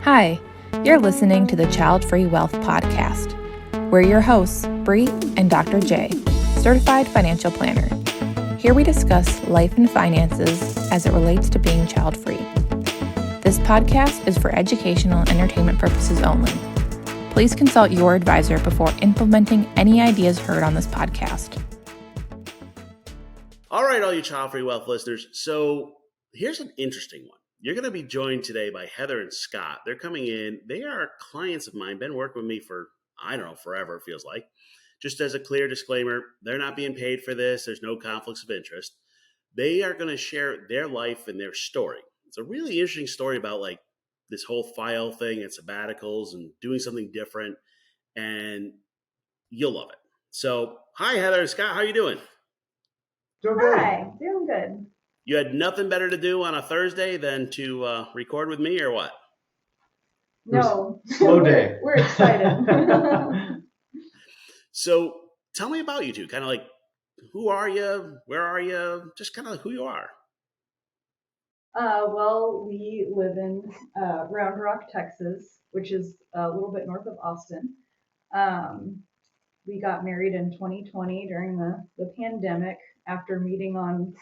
Hi, you're listening to the Childfree Wealth Podcast. We're your hosts, Bri and Dr. J, certified financial planner. Here we discuss life and finances as it relates to being child-free. This podcast is for educational and entertainment purposes only. Please consult your advisor before implementing any ideas heard on this podcast. All right, all you Childfree Wealth listeners. So here's an interesting one. You're going to be joined today by Heather and Scott. They're coming in. They are clients of mine, been working with me for, forever, it feels like. Just as a clear disclaimer, they're not being paid for this. There's no conflicts of interest. They are going to share their life and their story. It's a really interesting story about like this whole file thing and sabbaticals and doing something different, and you'll love it. So, hi, Heather and Scott. How are you doing? Doing good. Hi, doing good. You had nothing better to do on a Thursday than to record with me, or what? No. Slow day. We're excited. So tell me about you two. Kind of like, who are you? Where are you? Just kind of like who you are. Well, we live in Round Rock, Texas, which is a little bit north of Austin. We got married in 2020 during the pandemic after meeting on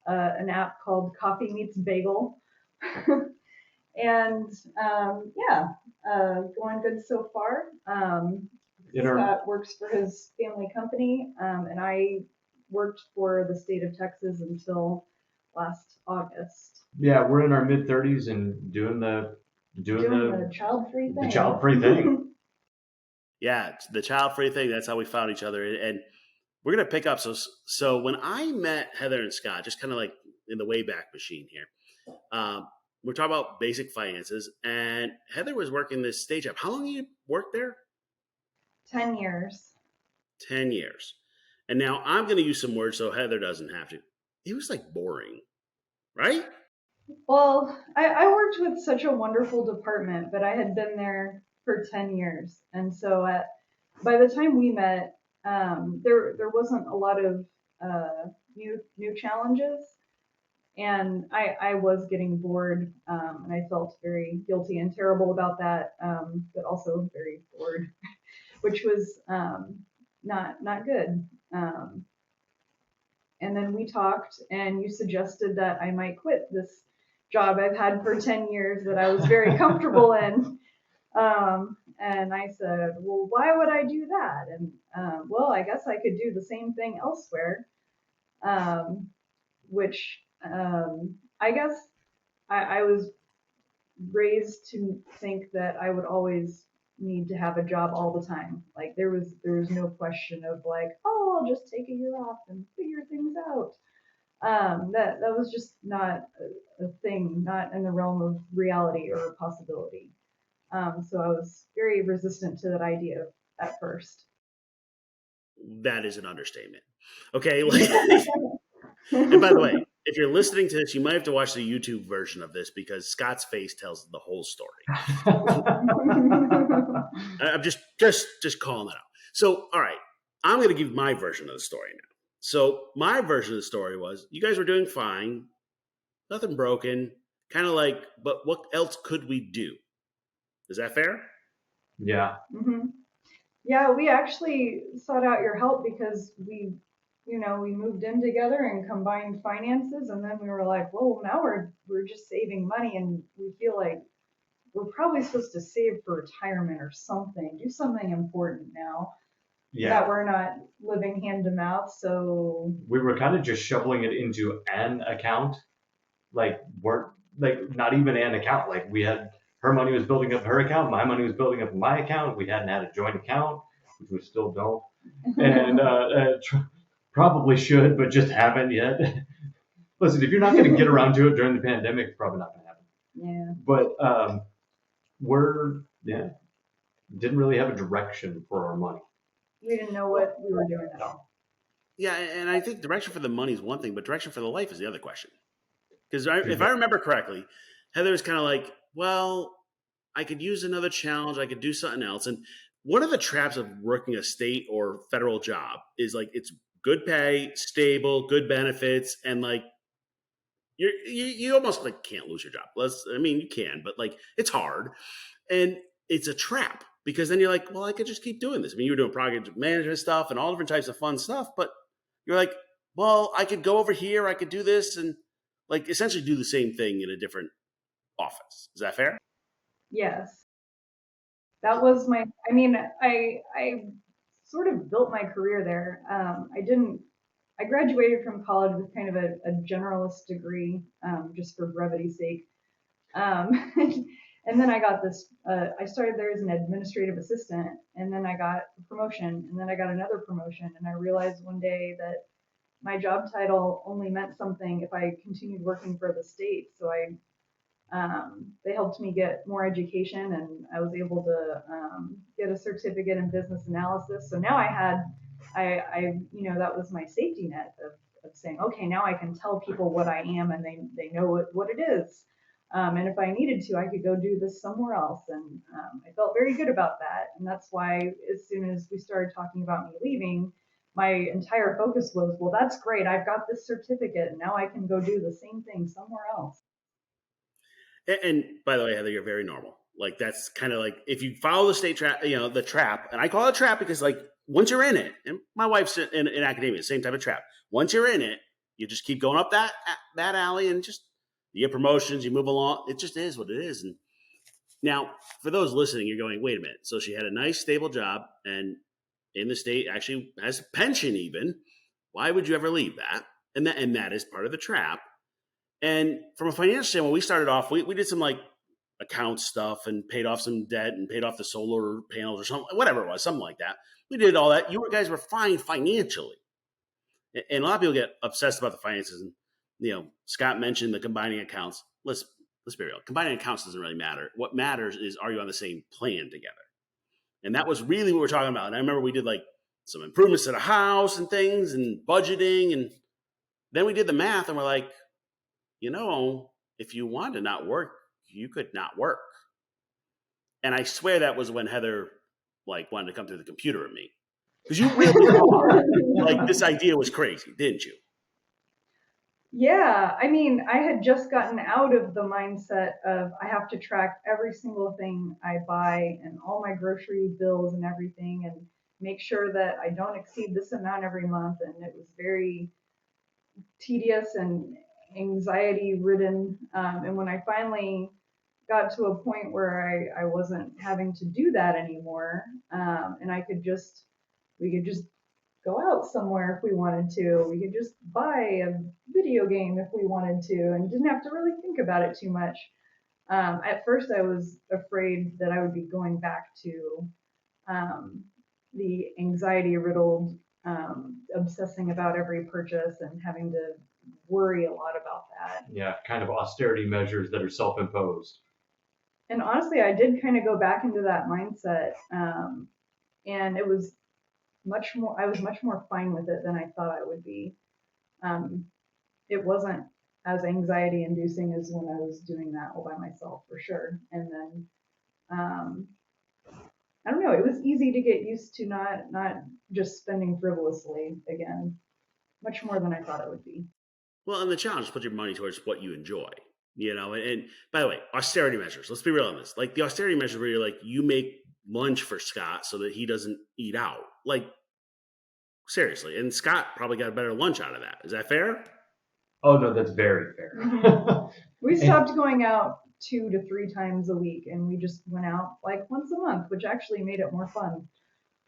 an app called Coffee Meets Bagel. And going good so far. Scott works for his family company, and I worked for the state of Texas until last August. Yeah, we're in our mid-30s and doing the child-free thing. The child-free thing. Yeah, the child-free thing. That's how we found each other. And we're going to pick up. So when I met Heather and Scott, just kind of like in the Wayback Machine here, we're talking about basic finances. And Heather was working this stage up. How long have you worked there? 10 years. 10 years. And now I'm going to use some words so Heather doesn't have to. It was like boring, right? Well, I worked with such a wonderful department, but I had been there for 10 years. And so by the time we met, there wasn't a lot of new challenges. And I was getting bored, and I felt very guilty and terrible about that, but also very bored, which was not good. And then we talked, and you suggested that I might quit this job I've had for 10 years that I was very comfortable in. And I said, well, why would I do that? And, I guess I could do the same thing elsewhere, which I guess I was raised to think that I would always need to have a job all the time. Like there was no question of like, oh, I'll just take a year off and figure things out. That was just not a thing, not in the realm of reality or possibility. So I was very resistant to that idea at first. That is an understatement. Okay. And by the way, if you're listening to this, you might have to watch the YouTube version of this because Scott's face tells the whole story. I'm just calling that out. So, all right, I'm going to give my version of the story now. So my version of the story was you guys were doing fine, nothing broken, kind of like, but what else could we do? Is that fair? Yeah. Mm-hmm. Yeah, we actually sought out your help because we moved in together and combined finances, and then we were like, well, now we're just saving money, and we feel like we're probably supposed to save for retirement or something, do something important now. Yeah. That we're not living hand to mouth. So we were kind of just shoveling it into an account, not even an account. Like we had her money was building up her account, my money was building up my account. We hadn't had a joint account, which we still don't, and probably should, but just haven't yet. Listen, if you're not going to get around to it during the pandemic, it's probably not going to happen. Yeah. But didn't really have a direction for our money. We didn't know what we were doing at all. Yeah, and I think direction for the money is one thing, but direction for the life is the other question. Because if I remember correctly, Heather was kind of like, well, I could use another challenge. I could do something else. And one of the traps of working a state or federal job is like it's good pay, stable, good benefits, and like you almost like can't lose your job. You can, but like it's hard, and it's a trap because then you're like, well, I could just keep doing this. I mean, you were doing project management stuff and all different types of fun stuff, but you're like, well, I could go over here, I could do this, and like essentially do the same thing in a different office. Is that fair? Yes. That was I sort of built my career there. I graduated from college with kind of a generalist degree, just for brevity's sake. And then I got I started there as an administrative assistant, and then I got a promotion, and then I got another promotion. And I realized one day that my job title only meant something if I continued working for the state. So they helped me get more education, and I was able to get a certificate in business analysis. So now that was my safety net of saying, okay, now I can tell people what I am, and they know what it is. And if I needed to, I could go do this somewhere else. And I felt very good about that. And that's why as soon as we started talking about me leaving, my entire focus was, well, that's great. I've got this certificate, and now I can go do the same thing somewhere else. And by the way, Heather, you're very normal. Like that's kind of like if you follow the state trap, the trap, and I call it trap because like once you're in it, and my wife's in academia, same type of trap. Once you're in it, you just keep going up that alley and just you get promotions, you move along. It just is what it is. And now for those listening, you're going, wait a minute. So she had a nice stable job and in the state actually has a pension even. Why would you ever leave that? And that is part of the trap. And from a financial standpoint, we started off, we did some like account stuff and paid off some debt and paid off the solar panels or something, whatever it was, something like that. We did all that. You guys were fine financially. And a lot of people get obsessed about the finances. And, Scott mentioned the combining accounts. Let's be real. Combining accounts doesn't really matter. What matters is, are you on the same plan together? And that was really what we're talking about. And I remember we did like some improvements to the house and things and budgeting. And then we did the math and we're like, if you wanted to not work, you could not work. And I swear that was when Heather wanted to come through the computer at me. Because you really thought this idea was crazy, didn't you? Yeah. I had just gotten out of the mindset of I have to track every single thing I buy and all my grocery bills and everything and make sure that I don't exceed this amount every month. And it was very tedious and anxiety ridden. And when I finally got to a point where I wasn't having to do that anymore, and we could just go out somewhere if we wanted to. We could just buy a video game if we wanted to and didn't have to really think about it too much. At first I was afraid that I would be going back to the anxiety riddled obsessing about every purchase and having to worry a lot about that. Yeah, kind of austerity measures that are self-imposed. And honestly, I did kind of go back into that mindset, and I was much more fine with it than I thought I would be. It wasn't as anxiety inducing as when I was doing that all by myself, for sure. And then, I don't know, it was easy to get used to not just spending frivolously again, much more than I thought it would be. Well, and the challenge is put your money towards what you enjoy, and by the way, austerity measures, let's be real on this. Like the austerity measures where you're like, you make lunch for Scott so that he doesn't eat out. Like, seriously. And Scott probably got a better lunch out of that. Is that fair? Oh, no, that's very fair. We stopped going out 2 to 3 times a week, and we just went out once a month, which actually made it more fun.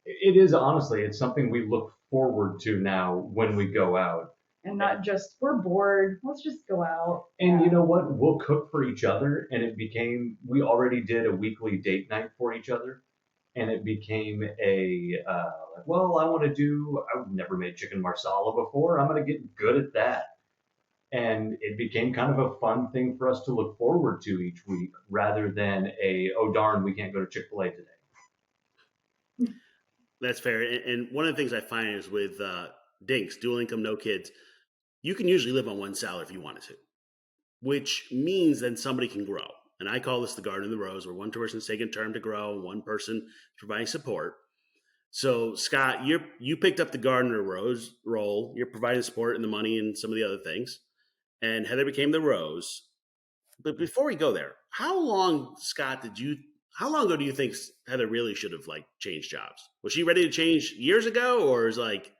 It is, honestly, it's something we look forward to now when we go out. And not just, we're bored, let's just go out. And you know what? We'll cook for each other. And we already did a weekly date night for each other. And it became I've never made chicken marsala before. I'm going to get good at that. And it became kind of a fun thing for us to look forward to each week rather than oh darn, we can't go to Chick-fil-A today. That's fair. And one of the things I find is with DINKs, dual income, no kids, you can usually live on one salary if you wanted to, which means then somebody can grow. And I call this the garden of the rose, where one person's taking a term to grow and one person is providing support. So Scott, you picked up the gardener rose role. You're providing support and the money and some of the other things. and Heather became the Rose. But before we go there, how long ago do you think Heather really should have like changed jobs? Was she ready to change years ago, or is like?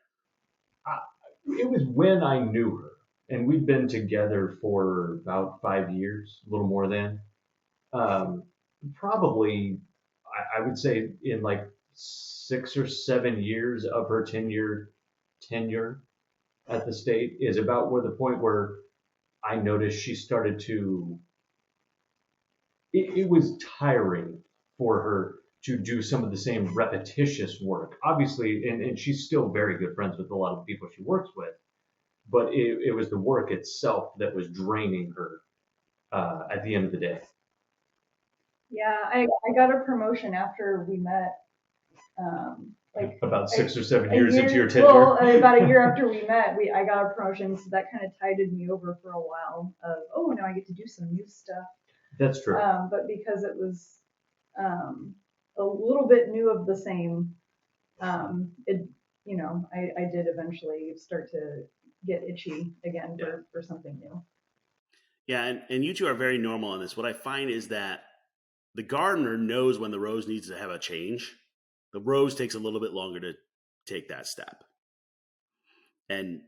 It was when I knew her, and we'd been together for about 5 years, a little more than. Probably, I would say in like 6 or 7 years of her tenure at the state is about where the point where I noticed she started to. It was tiring for her to do some of the same repetitious work. Obviously, and she's still very good friends with a lot of the people she works with, but it was the work itself that was draining her at the end of the day. Yeah, I got a promotion after we met. Like about 6 or 7 years into your tenure. Well, about a year after we met, I got a promotion, so that kind of tided me over for a while. Of now I get to do some new stuff. That's true. But because it was a little bit new of the same, I did eventually start to get itchy again for something new. Yeah, and you two are very normal on this. What I find is that the gardener knows when the rose needs to have a change. The rose takes a little bit longer to take that step. And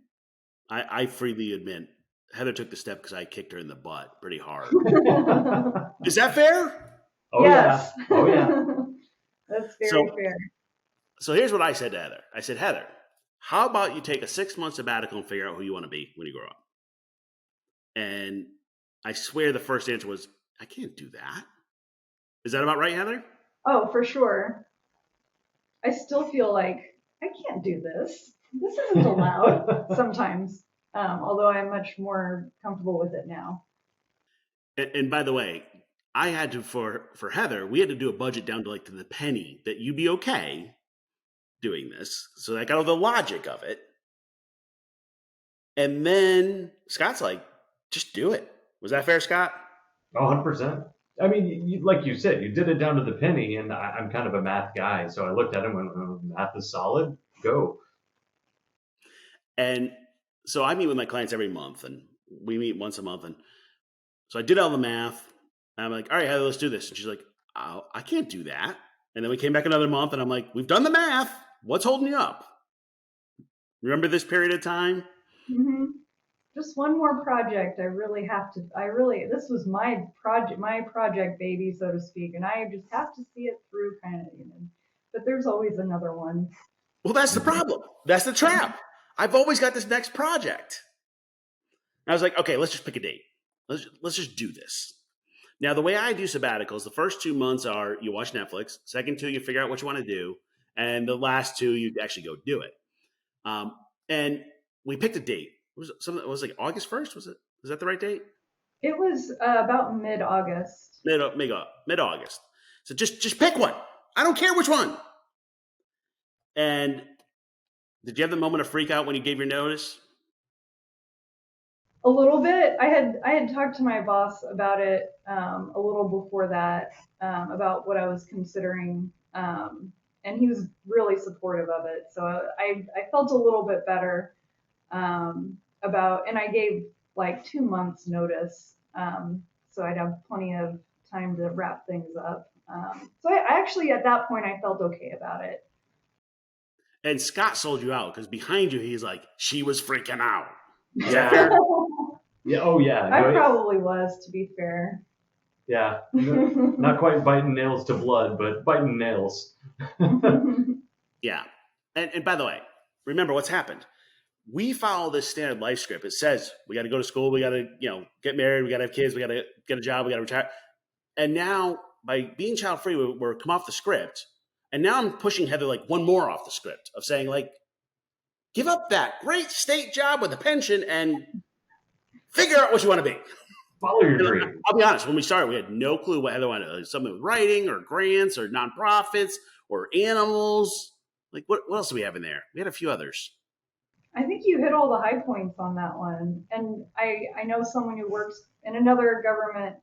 I freely admit, Heather took the step because I kicked her in the butt pretty hard. Is that fair? Oh, yes. Yeah. Oh, yeah. That's very fair. So here's what I said to Heather. I said, Heather, how about you take a 6-month sabbatical and figure out who you want to be when you grow up? And I swear the first answer was, I can't do that. Is that about right, Heather? Oh, for sure. I still feel like I can't do this. This isn't allowed sometimes, although I'm much more comfortable with it now. And by the way, I had to, for Heather, we had to do a budget down to like to the penny that you'd be okay doing this. So I got all the logic of it. And then Scott's like, just do it. Was that fair, Scott? 100%. I mean, like you said, you did it down to the penny, and I'm kind of a math guy. So I looked at him and went, math is solid, go. And so I meet with my clients every month, and we meet once a month. And so I did all the math. And I'm like, all right, Heather, let's do this. And she's like, oh, I can't do that. And then we came back another month, and I'm like, we've done the math. What's holding you up? Remember this period of time? Mm-hmm. Just one more project. This was my project baby, so to speak. And I just have to see it through kind of, but there's always another one. Well, that's the problem. That's the trap. I've always got this next project. And I was like, okay, let's just pick a date. Let's just do this. Now, the way I do sabbaticals, the first 2 months are you watch Netflix. Second 2, you figure out what you want to do. And the last 2, you actually go do it. And we picked a date. It was like August 1st. Was that the right date? It was about mid-August. Mid-August. So just pick one. I don't care which one. And did you have the moment of freak out when you gave your notice? A little bit. I had talked to my boss about it a little before that, about what I was considering, and he was really supportive of it. So I felt a little bit better and I gave like 2 months notice, so I'd have plenty of time to wrap things up. So I actually, at that point, I felt okay about it. And Scott sold you out because behind you, he's like, she was freaking out. Yeah. Yeah. Oh, yeah. I probably was, to be fair. Yeah. Not quite biting nails to blood, but biting nails. Yeah. And by the way, remember what's happened. We follow this standard life script. It says we got to go to school, we got to, get married, we got to have kids, we got to get a job, we got to retire. And now by being child free, we're come off the script. And now I'm pushing Heather like one more off the script of saying like, give up that great state job with a pension and figure out what you want to be. Follow your dream. I'll be honest. When we started, we had no clue what Heather wanted. Like something with writing or grants or nonprofits or animals. Like what else do we have in there? We had a few others. I think you hit all the high points on that one. And I know someone who works in another government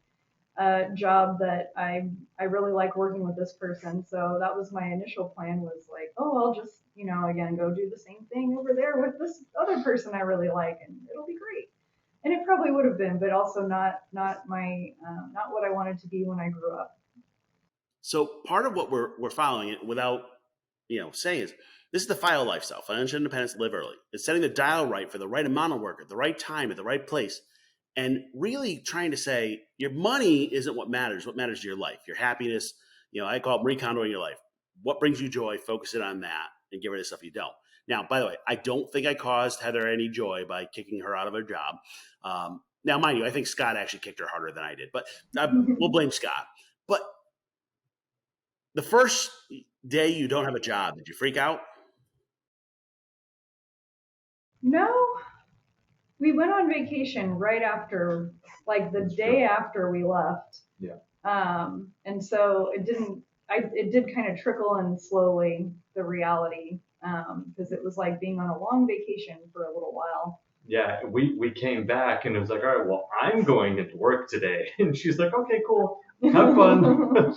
job that I really like working with this person. So that was my initial plan, was like, I'll just, again, go do the same thing over there with this other person I really like, and it'll be great. And it probably would have been, but also not my not what I wanted to be when I grew up. So part of what we're following it without, saying is this is the FILE lifestyle, financial independence, live early. It's setting the dial right for the right amount of work at the right time, at the right place. And really trying to say your money isn't what matters. What matters is your life, your happiness. I call it recondoing your life. What brings you joy? Focus it on that and get rid of stuff you don't. Now, by the way, I don't think I caused Heather any joy by kicking her out of her job. Now, mind you, I think Scott actually kicked her harder than I did, but we'll blame Scott. But the first day you don't have a job, did you freak out? No, we went on vacation right after, like the day after we left. Yeah. And so it did kind of trickle in slowly, the reality, because it was like being on a long vacation for a little while. Yeah, we came back and it was like, all right, well, I'm going into work today. And she's like, okay, cool. Have fun.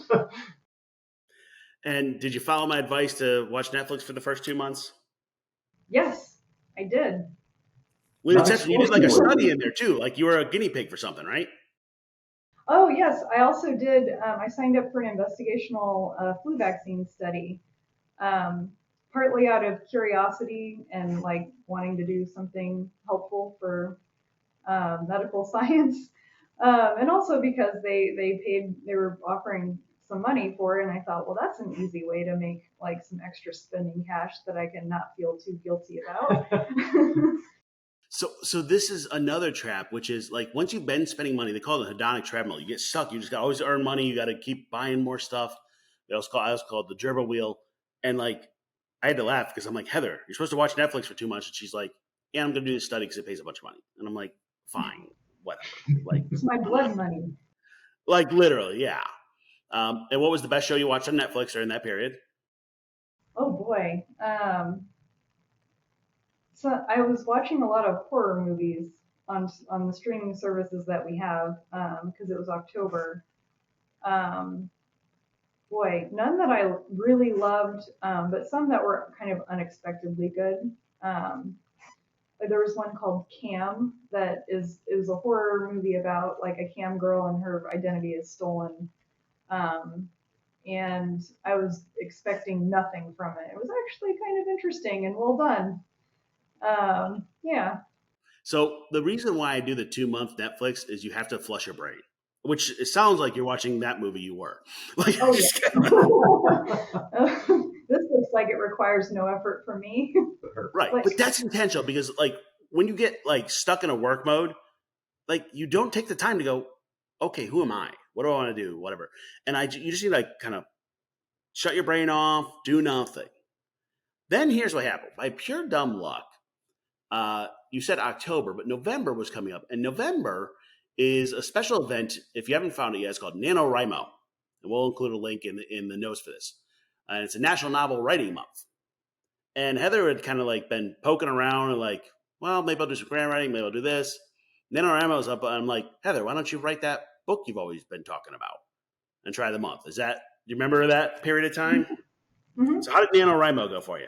And did you follow my advice to watch Netflix for the first 2 months? Yes, I did. With exception, you did like a study in there too, like you were a guinea pig for something, right? Oh, yes. I also did. I signed up for an investigational flu vaccine study, partly out of curiosity and like wanting to do something helpful for medical science, and also because they were offering some money for it, and I thought, well, that's an easy way to make like some extra spending cash that I can not feel too guilty about. So this is another trap, which is like once you've been spending money, they call it the hedonic treadmill. You get stuck. You just got to always earn money. You got to keep buying more stuff. I also call it the gerbil wheel. And like I had to laugh because I'm like, Heather, you're supposed to watch Netflix for 2 months, and she's like, yeah, I'm going to do this study because it pays a bunch of money. And I'm like, fine, whatever. Like it's my blood money. Like literally, yeah. And what was the best show you watched on Netflix during that period? Oh boy. So I was watching a lot of horror movies on the streaming services that we have, because it was October. Boy, none that I really loved, but some that were kind of unexpectedly good. There was one called Cam it was a horror movie about like a cam girl and her identity is stolen. And I was expecting nothing from it. It was actually kind of interesting and well done. Yeah. So the reason why I do the 2 month Netflix is you have to flush your brain, which it sounds like you're watching that movie you were. Like, oh, yeah. This looks like it requires no effort from me. Right. But that's intentional because like when you get like stuck in a work mode, like you don't take the time to go, okay, who am I? What do I want to do? Whatever. And you just need to like kind of shut your brain off, do nothing. Then here's what happened. By pure dumb luck, you said October, but November was coming up. And November is a special event. If you haven't found it yet, it's called NaNoWriMo. And we'll include a link in the notes for this. And it's a National Novel Writing Month. And Heather had kind of like been poking around and like, well, maybe I'll do some grant writing. Maybe I'll do this. NaNoWriMo's up. And I'm like, Heather, why don't you write that book you've always been talking about and try the month? Do you remember that period of time? Mm-hmm. So how did NaNoWriMo go for you?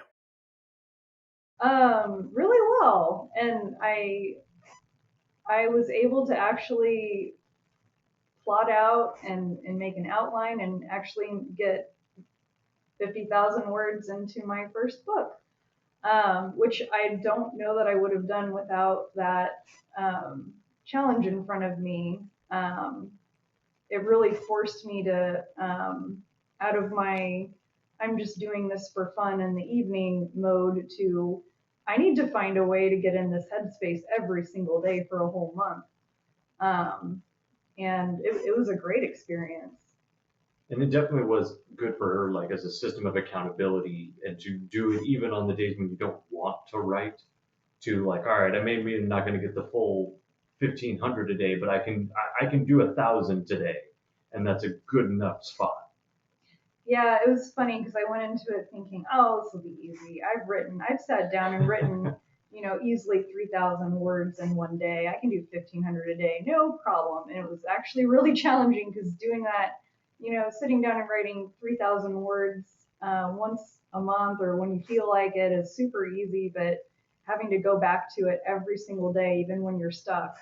Really well. And I was able to actually plot out and make an outline and actually get 50,000 words into my first book, which I don't know that I would have done without that challenge in front of me. It really forced me to, out of my, I'm just doing this for fun in the evening mode to, I need to find a way to get in this headspace every single day for a whole month. And it was a great experience. And it definitely was good for her, like as a system of accountability, and to do it even on the days when you don't want to write. To like, all right, maybe I'm not going to get the full 1,500 a day, but I can do 1,000 today, and that's a good enough spot. Yeah, it was funny because I went into it thinking, oh, this will be easy. I've sat down and written, easily 3,000 words in one day. I can do 1,500 a day, no problem. And it was actually really challenging because doing that, sitting down and writing 3,000 words once a month or when you feel like it is super easy, but having to go back to it every single day, even when you're stuck,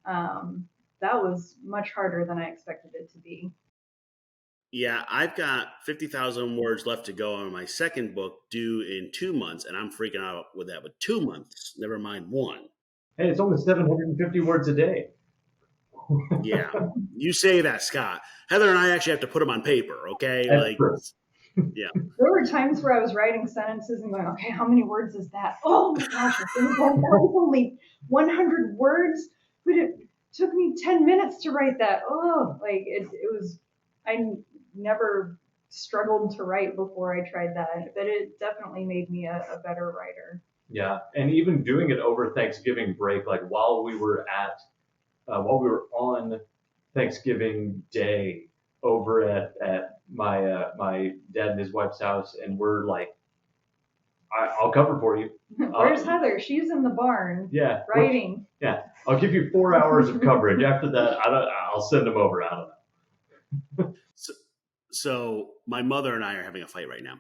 that was much harder than I expected it to be. Yeah, I've got 50,000 words left to go on my second book due in 2 months, and I'm freaking out with that. But 2 months, never mind one. Hey, it's only 750 words a day. Yeah, you say that, Scott. Heather and I actually have to put them on paper, okay? That's true. Yeah. There were times where I was writing sentences and going, okay, how many words is that? Oh my gosh, that was only 100 words, but it took me 10 minutes to write that. Oh, like it was, I never struggled to write before I tried that, but it definitely made me a better writer. Yeah, and even doing it over Thanksgiving break, like while we were on Thanksgiving Day over at my dad and his wife's house, and we're like, I'll cover for you. Where's Heather? She's in the barn. Yeah, writing. Yeah, I'll give you 4 hours of coverage. After that, I'll send them over. I don't know. So my mother and I are having a fight right now,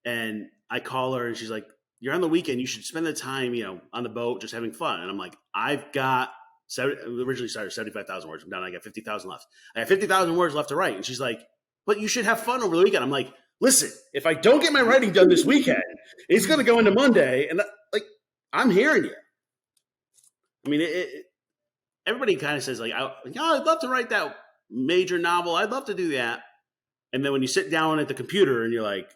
and I call her and she's like, "You're on the weekend. You should spend the time, on the boat, just having fun." And I'm like, "I've got originally started 75,000 words. I'm down. I got 50,000 left. I have 50,000 words left to write." And she's like, "But you should have fun over the weekend." I'm like, "Listen, if I don't get my writing done this weekend, it's going to go into Monday." And I'm hearing you. I mean, everybody kind of says like, I'd love to write that major novel. I'd love to do that. And then when you sit down at the computer and you're like,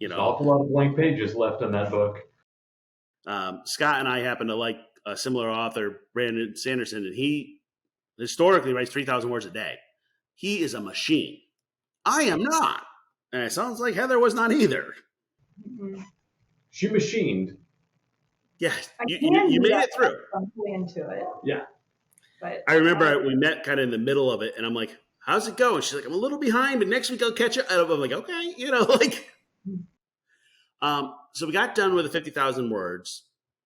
There's an awful lot of blank pages left on that book. Scott and I happen to like a similar author, Brandon Sanderson, and he historically writes 3,000 words a day. He is a machine. I am not. And it sounds like Heather was not either. Mm-hmm. She machined. Yeah, you made it through. I'm into it. Yeah. But I remember we met kind of in the middle of it, and I'm like, "How's it going?" She's like, "I'm a little behind, but next week I'll catch up." And I'm like, "Okay," So we got done with the 50,000 words,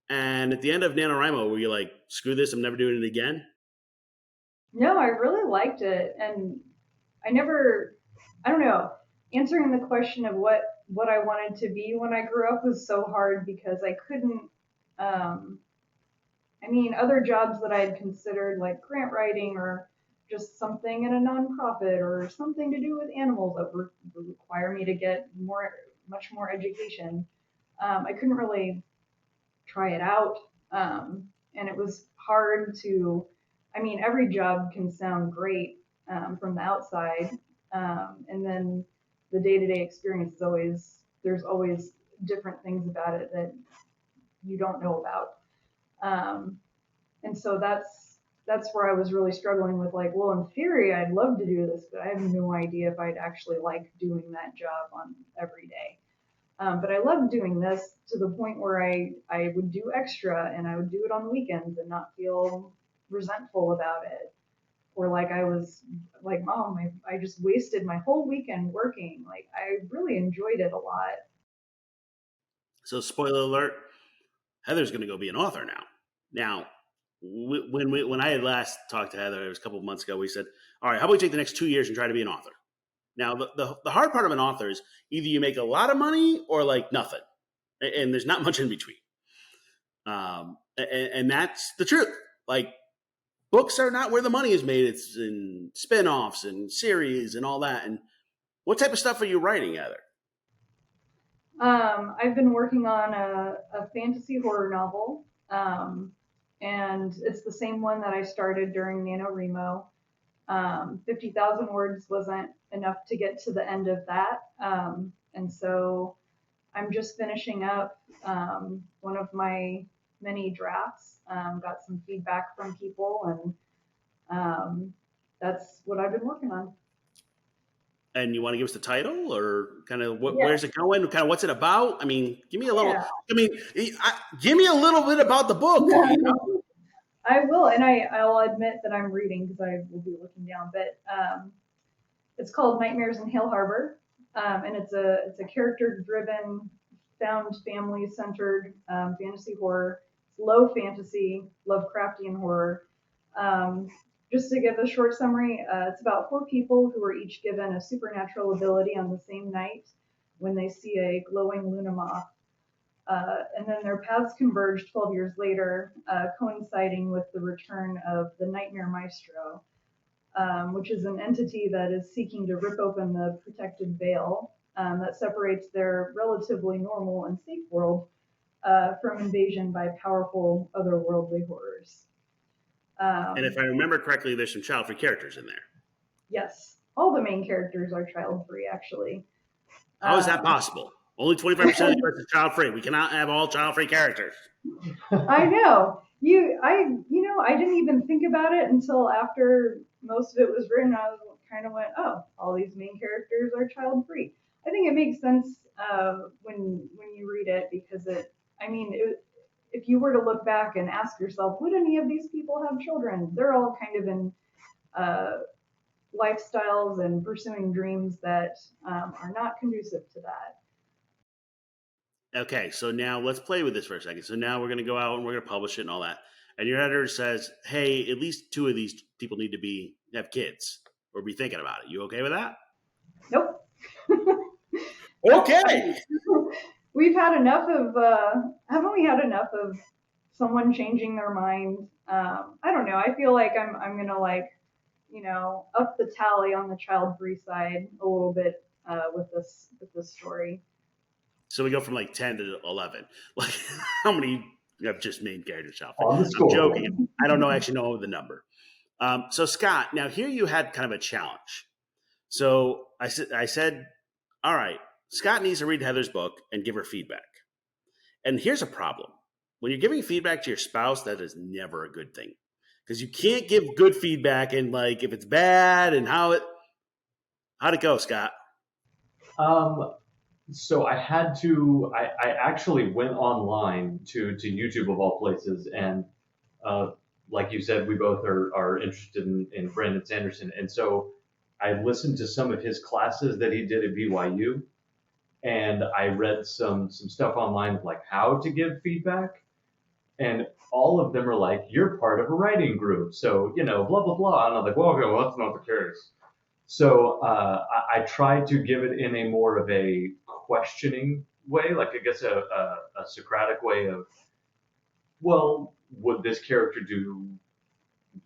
and at the end of NaNoWriMo, were you like, "Screw this, I'm never doing it again"? No, I really liked it, and I don't know, answering the question of what I wanted to be when I grew up was so hard because I couldn't. Other jobs that I had considered, like grant writing or just something in a nonprofit or something to do with animals that would require me to get much more education. I couldn't really try it out. And it was hard to, every job can sound great from the outside. And then the day-to-day experience is there's always different things about it that you don't know about. And so that's where I was really struggling with in theory, I'd love to do this, but I have no idea if I'd actually like doing that job on every day. But I loved doing this to the point where I would do extra and I would do it on the weekends and not feel resentful about it. Or like I was like, Mom, I just wasted my whole weekend working. Like I really enjoyed it a lot. So spoiler alert, Heather's going to go be an author now. Now, when I had last talked to Heather, it was a couple of months ago, we said, all right, how about we take the next 2 years and try to be an author? Now, the hard part of an author is either you make a lot of money or like nothing. And there's not much in between. And that's the truth. Like books are not where the money is made. It's in spinoffs and series and all that. And what type of stuff are you writing, Heather? I've been working on a fantasy horror novel. And it's the same one that I started during NaNoWriMo. 50,000 words wasn't enough to get to the end of that. And so I'm just finishing up one of my many drafts, got some feedback from people, and that's what I've been working on. And you want to give us the title or kind of where's it going? Kind of what's it about? I mean, give me a little, give me a little bit about the book. Yeah. You know? I will. And I'll admit that I'm reading because I will be looking down, but it's called Nightmares in Hale Harbor. And it's a character driven, found family centered fantasy horror. It's low fantasy, Lovecraftian horror. Just to give a short summary, it's about 4 people who are each given a supernatural ability on the same night when they see a glowing Luna moth. And then their paths converged 12 years later, coinciding with the return of the Nightmare Maestro, which is an entity that is seeking to rip open the protected veil that separates their relatively normal and safe world from invasion by powerful otherworldly horrors. And if I remember correctly, there's some child-free characters in there. Yes, all the main characters are child-free, actually. How is that possible? Only 25% of the US is child-free. We cannot have all child-free characters. I know. I didn't even think about it until after most of it was written. I kind of went, oh, all these main characters are child-free. I think it makes sense when you read it because if you were to look back and ask yourself, would any of these people have children? They're all kind of in lifestyles and pursuing dreams that are not conducive to that. Okay, so now let's play with this for a second. So now we're going to go out and we're going to publish it and all that. And your editor says, hey, at least 2 of these people need to have kids or be thinking about it. You okay with that? Nope. Okay. We've had enough of, haven't we had enough of someone changing their mind? I don't know. I feel like I'm going to up the tally on the child-free side a little bit with this story. So we go from 10 to 11. How many have just main characters child-free? On the score. I'm joking. I don't actually know the number. So Scott, now here you had kind of a challenge. So I said, all right, Scott needs to read Heather's book and give her feedback. And here's a problem. When you're giving feedback to your spouse, that is never a good thing. Because you can't give good feedback and if it's bad and how'd it go, Scott? So I actually went online to YouTube of all places, and like you said, we both are interested in Brandon Sanderson, and so I listened to some of his classes that he did at BYU, and I read some stuff online of how to give feedback, and all of them are you're part of a writing group, so blah blah blah, and I'm like, well, okay, well, that's not the case. So I tried to give it in a more of a questioning way, I guess a Socratic way of, well, would this character do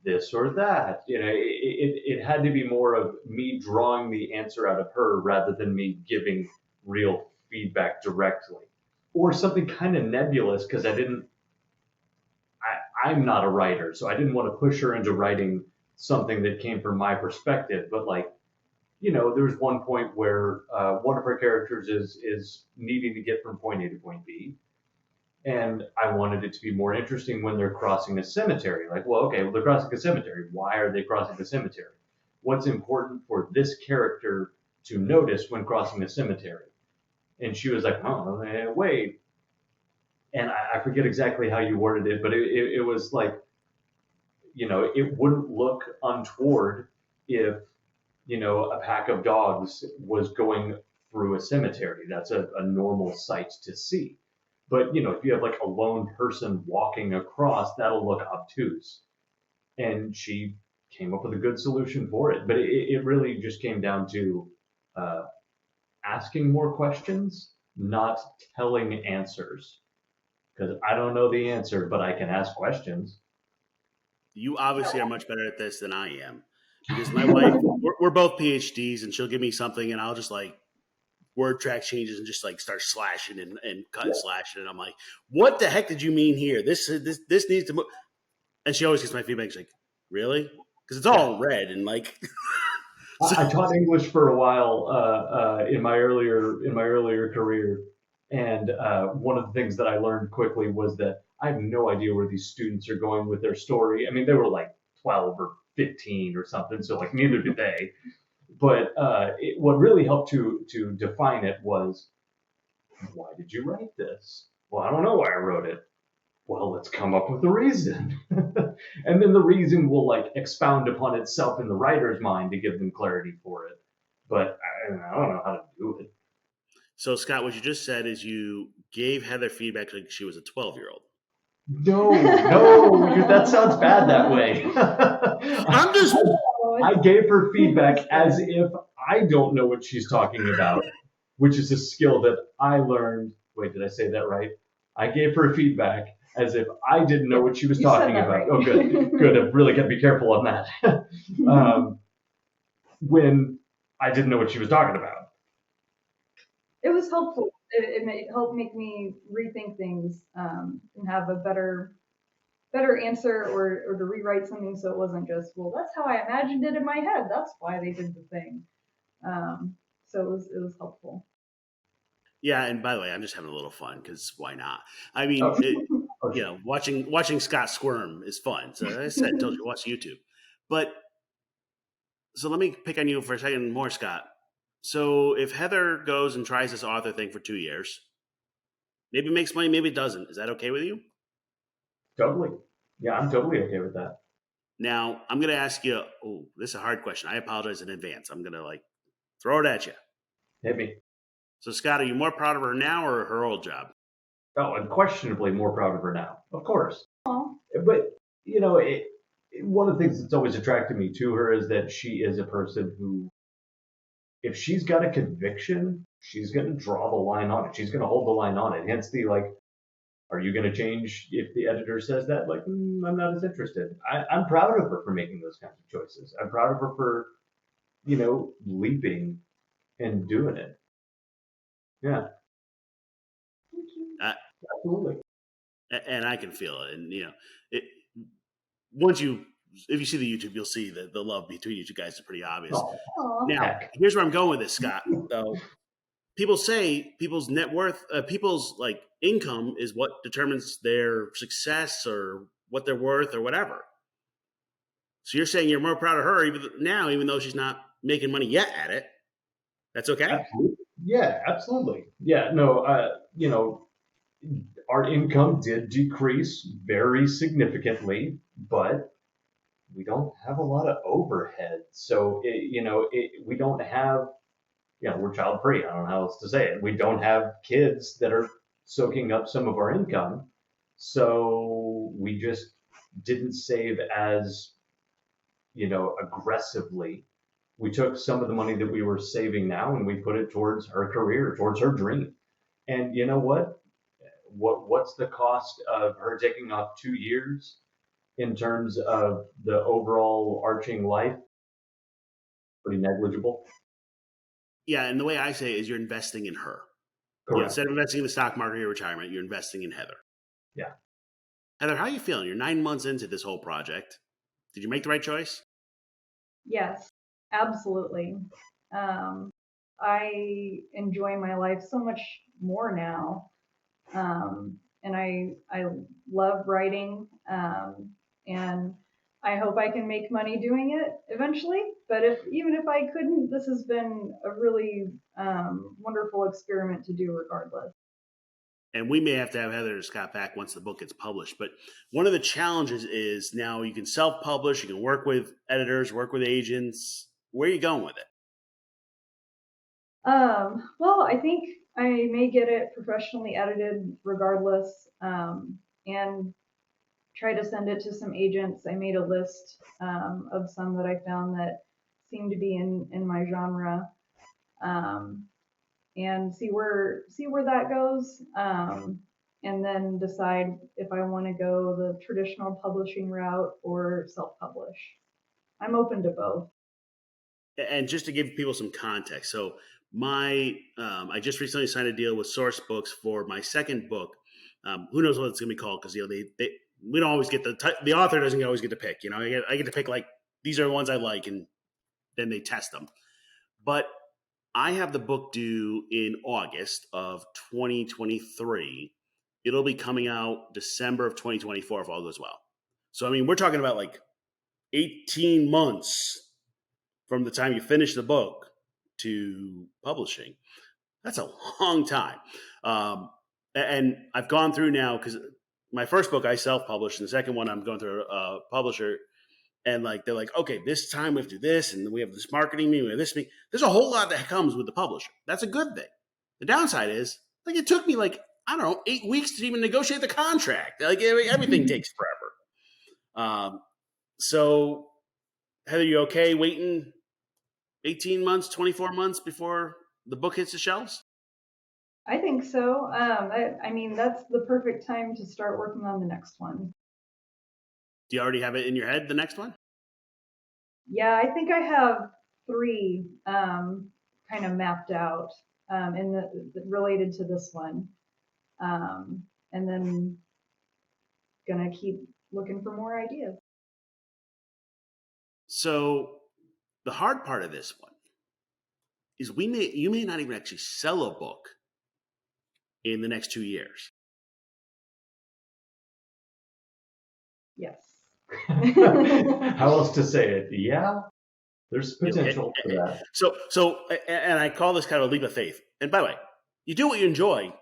this or that? It had to be more of me drawing the answer out of her rather than me giving real feedback directly. Or something kind of nebulous because I'm not a writer, so I didn't want to push her into writing something that came from my perspective, but there's one point where one of her characters is needing to get from point A to point B, and I wanted it to be more interesting when they're crossing a cemetery. They're crossing a cemetery. Why are they crossing the cemetery? What's important for this character to notice when crossing a cemetery? And she was like, oh, wait. And I forget exactly how you worded it, but it was it wouldn't look untoward if, a pack of dogs was going through a cemetery. That's a normal sight to see. But, if you have a lone person walking across, that'll look obtuse. And she came up with a good solution for it. But it really just came down to asking more questions, not telling answers. Because I don't know the answer, but I can ask questions. You obviously are much better at this than I am. Because my wife, we're both PhDs, and she'll give me something, and I'll just word track changes and just start slashing and cut and slashing. And I'm like, what the heck did you mean here? This needs to move. And she always gets my feedback. She's like, really? Because it's all red and I taught English for a while in my earlier career. And one of the things that I learned quickly was that I have no idea where these students are going with their story. I mean, they were 12 or 15 or something, so neither did they. But what really helped to define it was, why did you write this? Well, I don't know why I wrote it. Well, let's come up with a reason. And then the reason will expound upon itself in the writer's mind to give them clarity for it. But I don't know how to do it. So, Scott, what you just said is you gave Heather feedback like she was a 12-year-old. No, that sounds bad that way. I gave her feedback as if I don't know what she's talking about, which is a skill that I learned. Wait, did I say that right? I gave her feedback as if I didn't know what she was You said talking that about. right. Oh, good. I've really got to be careful on that. When I didn't know what she was talking about. It was helpful. It helped make me rethink things and have a better answer, or to rewrite something so it wasn't just, well, that's how I imagined it in my head. That's why they did the thing. So it was helpful. Yeah, and by the way, I'm just having a little fun because why not? I mean, watching Scott squirm is fun. So as I told you, watch YouTube. But so let me pick on you for a second more, Scott. So if Heather goes and tries this author thing for 2 years, maybe makes money, maybe it doesn't. Is that okay with you? Totally. Yeah, I'm totally okay with that. Now, I'm going to ask you, this is a hard question. I apologize in advance. I'm going to throw it at you. Hit me. So, Scott, are you more proud of her now or her old job? Oh, unquestionably more proud of her now, of course. Aww. But, one of the things that's always attracted me to her is that she is a person who, if she's got a conviction, she's going to draw the line on it. She's going to hold the line on it. Hence the, are you going to change if the editor says that? I'm not as interested. I'm proud of her for making those kinds of choices. I'm proud of her for, leaping and doing it. Yeah. Thank you. Absolutely. And I can feel it. And, if you see the YouTube, you'll see that the love between you two guys is pretty obvious. Aww. Now, here's where I'm going with this, Scott. People say people's net worth, people's income is what determines their success or what they're worth or whatever. So you're saying you're more proud of her even though she's not making money yet at it. That's okay? Absolutely. Yeah, absolutely. Yeah, no, our income did decrease very significantly, but we don't have a lot of overhead. So, we don't have, we're child free. I don't know how else to say it. We don't have kids that are soaking up some of our income. So we just didn't save as, aggressively. We took some of the money that we were saving now and we put it towards her career, towards her dream. And you know what? What's the cost of her taking off 2 years in terms of the overall arching life? Pretty negligible. Yeah, and the way I say it is you're investing in her. Instead of investing in the stock market or your retirement, you're investing in Heather. Yeah. Heather, how are you feeling? You're 9 months into this whole project. Did you make the right choice? Yes, absolutely. I enjoy my life so much more now. And I love writing. And I hope I can make money doing it eventually. But even if I couldn't, this has been a really wonderful experiment to do regardless. And we may have to have Heather and Scott back once the book gets published. But one of the challenges is now you can self-publish, you can work with editors, work with agents. Where are you going with it? Well, I think I may get it professionally edited regardless, and try to send it to some agents. I made a list of some that I found that seemed to be in my genre, and see where that goes, and then decide if I want to go the traditional publishing route or self-publish. I'm open to both. And just to give people some context, so I just recently signed a deal with Source Books for my second book. Who knows what it's going to be called? Because we don't always get the author doesn't always get to pick. I get to pick these are the ones I like, and then they test them. But I have the book due in August of 2023. It'll be coming out December of 2024 if all goes well. So I mean, we're talking about 18 months from the time you finish the book to publishing. That's a long time. And I've gone through now, because my first book I self-published, and the second one I'm going through a publisher, and they're like, okay, this time we have to do this, and we have this marketing meeting, we have this meeting. There's a whole lot that comes with the publisher. That's a good thing. The downside is, it took me 8 weeks to even negotiate the contract. Everything takes forever. So Heather, you okay waiting 18 months, 24 months before the book hits the shelves? I think so. I mean, that's the perfect time to start working on the next one. Do you already have it in your head, the next one? Yeah, I think I have 3 kind of mapped out related to this one. And then gonna keep looking for more ideas. So the hard part of this one is you may not even actually sell a book in the next 2 years. Yes. How else to say it? Yeah, there's potential for that. So, and I call this kind of a leap of faith. And by the way, you do what you enjoy,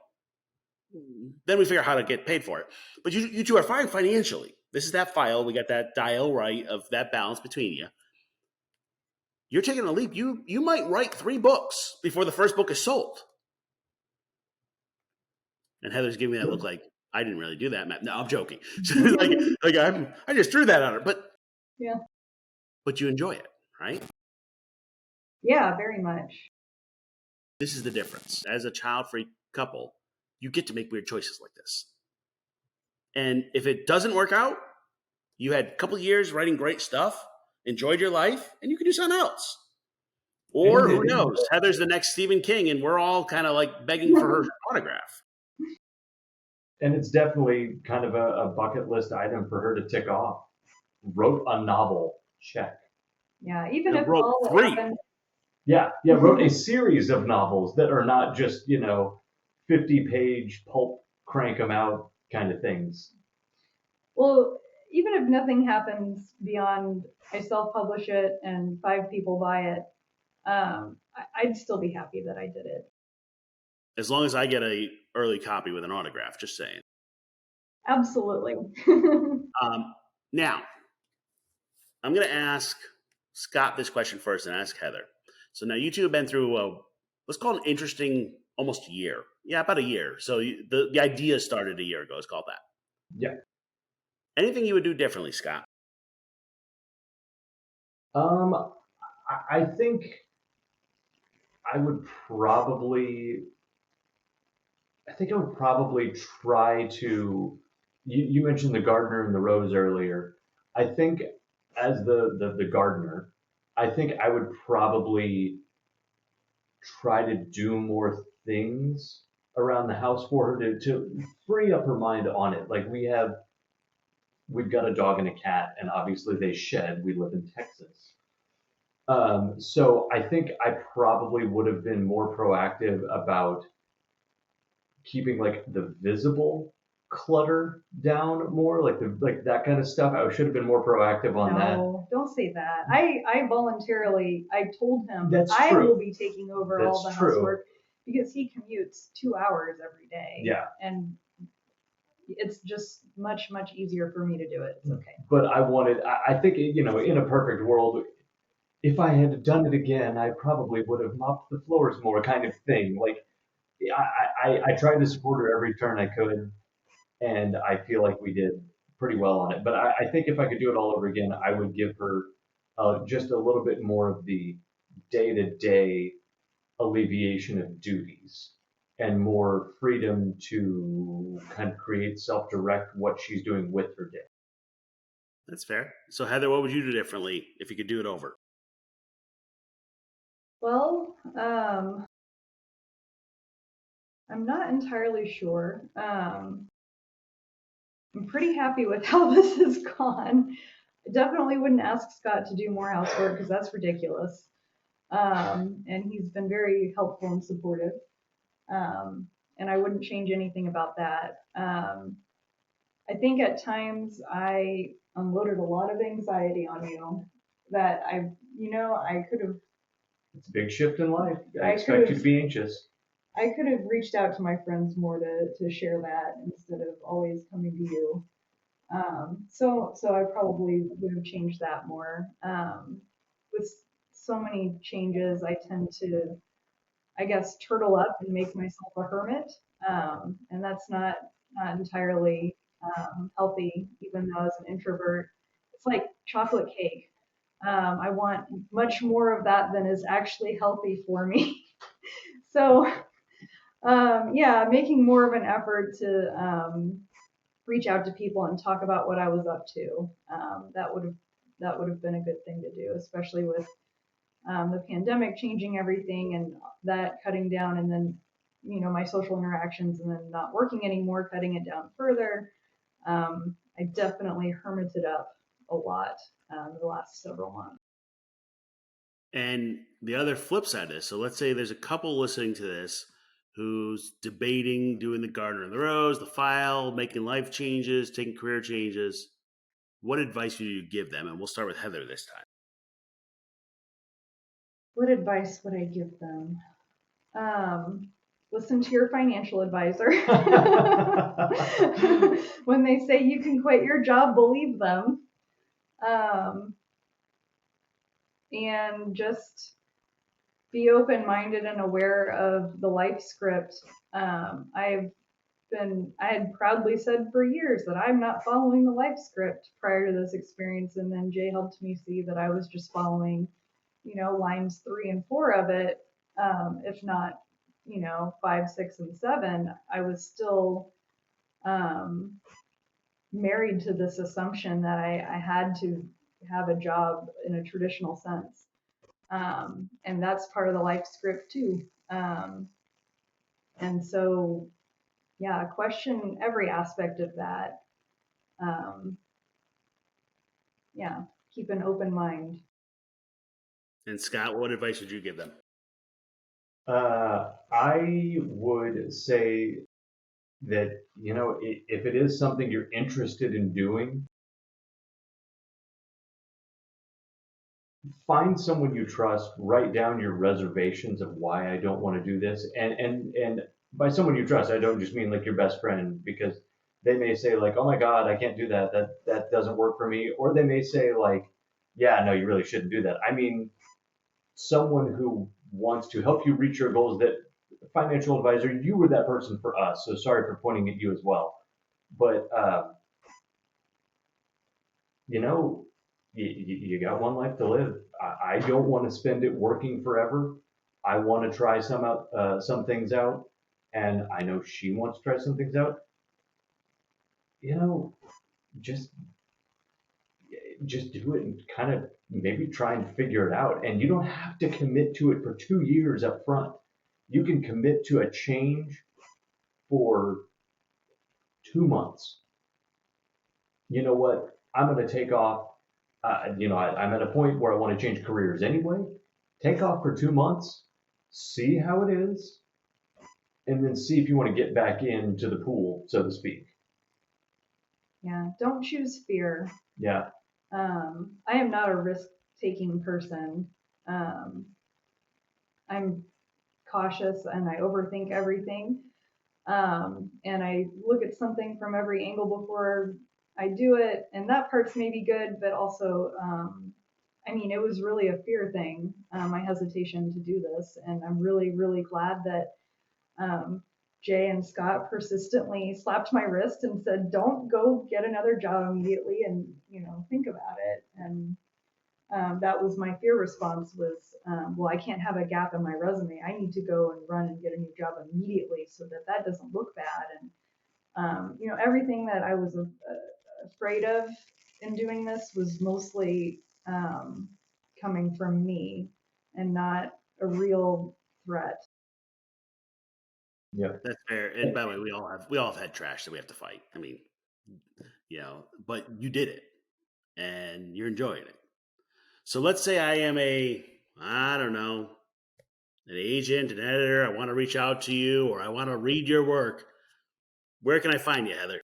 then we figure out how to get paid for it. But you two are fine financially. This is that file. We got that dial right of that balance between you. You're taking a leap. You might write 3 books before the first book is sold. And Heather's giving me that look like, I didn't really do that, Matt. No, I'm joking. I just threw that on her. But yeah. But you enjoy it, right? Yeah, very much. This is the difference. As a child-free couple, you get to make weird choices like this. And if it doesn't work out, you had a couple of years writing great stuff, enjoyed your life, and you can do something else. Or who knows? Heather's the next Stephen King, and we're all kind of like begging for her autograph. And it's definitely kind of a bucket list item for her to tick off. Wrote a novel, check. Yeah, even if wrote all 3. happened. Yeah, wrote a series of novels that are not just, 50-page pulp, crank them out kind of things. Well, even if nothing happens beyond I self-publish it and 5 people buy it, I'd still be happy that I did it. As long as I get a early copy with an autograph, just saying. Absolutely. Now, I'm going to ask Scott this question first and ask Heather. So now you two have been through, let's call it an interesting almost year. Yeah, about a year. So the idea started a year ago. Let's call it that. Yeah. Anything you would do differently, Scott? I think I would probably try to, you mentioned the gardener and the rose earlier. I think as the gardener, I think I would probably try to do more things around the house for her to free up her mind on it. Like we've got a dog and a cat, and obviously they shed. We live in Texas. So I think I probably would have been more proactive about keeping like the visible clutter down more, like that kind of stuff. I should have been more proactive on that. No, don't say that. I voluntarily, I told him I will be taking over all the housework because he commutes 2 hours every day. Yeah. And it's just much, much easier for me to do it. It's okay. But I think, in a perfect world, if I had done it again, I probably would have mopped the floors more, kind of thing. Like, I tried to support her every turn I could, and I feel like we did pretty well on it. But I think if I could do it all over again, I would give her just a little bit more of the day-to-day alleviation of duties and more freedom to kind of create, self-direct what she's doing with her day. That's fair. So Heather, what would you do differently if you could do it over? Well, I'm not entirely sure. I'm pretty happy with how this has gone. I definitely wouldn't ask Scott to do more housework because that's ridiculous. And he's been very helpful and supportive. And I wouldn't change anything about that. I think at times I unloaded a lot of anxiety on you that I could have. It's a big shift in life. I expect you to be anxious. I could have reached out to my friends more to share that instead of always coming to you. So I probably would have changed that more. With so many changes, I tend to, I guess, turtle up and make myself a hermit. And that's not entirely healthy, even though as an introvert, it's like chocolate cake. I want much more of that than is actually healthy for me. So Making more of an effort to reach out to people and talk about what I was up to. That would have been a good thing to do, especially with the pandemic changing everything and that cutting down, and then my social interactions, and then not working anymore, cutting it down further. I definitely hermited up a lot the last several months. And the other flip side of this, so let's say there's a couple listening to this who's debating doing the gardener and the rose, the file, making life changes, taking career changes. What advice would you give them? And we'll start with Heather this time. What advice would I give them? Listen to your financial advisor. When they say you can quit your job, believe them. And just be open-minded and aware of the life script. I had proudly said for years that I'm not following the life script prior to this experience, and then Jay helped me see that I was just following, lines 3 and 4 of it, if not, 5, 6, and 7. I was still married to this assumption that I had to have a job in a traditional sense. And that's part of the life script too. And so, question every aspect of that. Keep an open mind. And Scott, what advice would you give them? I would say that, if it is something you're interested in doing, find someone you trust, write down your reservations of why I don't want to do this. And by someone you trust, I don't just mean like your best friend, because they may say like, oh my God, I can't do that. That doesn't work for me. Or they may say like, yeah, no, you really shouldn't do that. I mean, someone who wants to help you reach your goals. That financial advisor, you were that person for us. So sorry for pointing at you as well. But, you got one life to live. I don't want to spend it working forever. I want to try some things out, and I know she wants to try some things out. Just do it and kind of maybe try and figure it out. And you don't have to commit to it for 2 years up front. You can commit to a change for 2 months. You know what? I'm going to take off. I'm at a point where I want to change careers anyway. Take off for 2 months, see how it is, and then see if you want to get back into the pool, so to speak. Yeah, don't choose fear. Yeah. I am not a risk-taking person. I'm cautious and I overthink everything. And I look at something from every angle before I do it, and that part's maybe good, but also, it was really a fear thing, my hesitation to do this, and I'm really, really glad that Jay and Scott persistently slapped my wrist and said, don't go get another job immediately and, think about it. And that was my fear response was, I can't have a gap in my resume. I need to go and run and get a new job immediately so that doesn't look bad. And, everything that I was afraid of in doing this was mostly coming from me and not a real threat. Yeah, that's fair. And by the way, we all have had trash that we have to fight. But you did it, and you're enjoying it. So let's say I am an agent, an editor. I want to reach out to you, or I want to read your work. Where can I find you, Heather?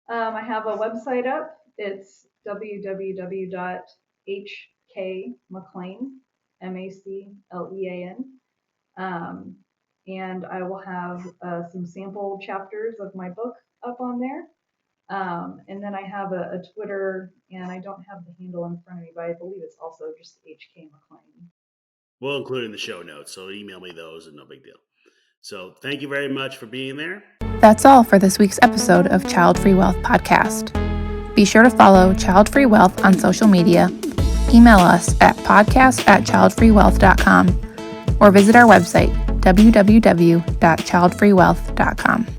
I have a website up. It's www.hkmclean, MACLEAN. And I will have some sample chapters of my book up on there. And then I have a Twitter, and I don't have the handle in front of me, but I believe it's also just HK McLean. We'll include it in the show notes, so email me those and no big deal. So thank you very much for being there. That's all for this week's episode of Childfree Wealth Podcast. Be sure to follow Childfree Wealth on social media, email us at podcast@childfreewealth.com, or visit our website, www.childfreewealth.com.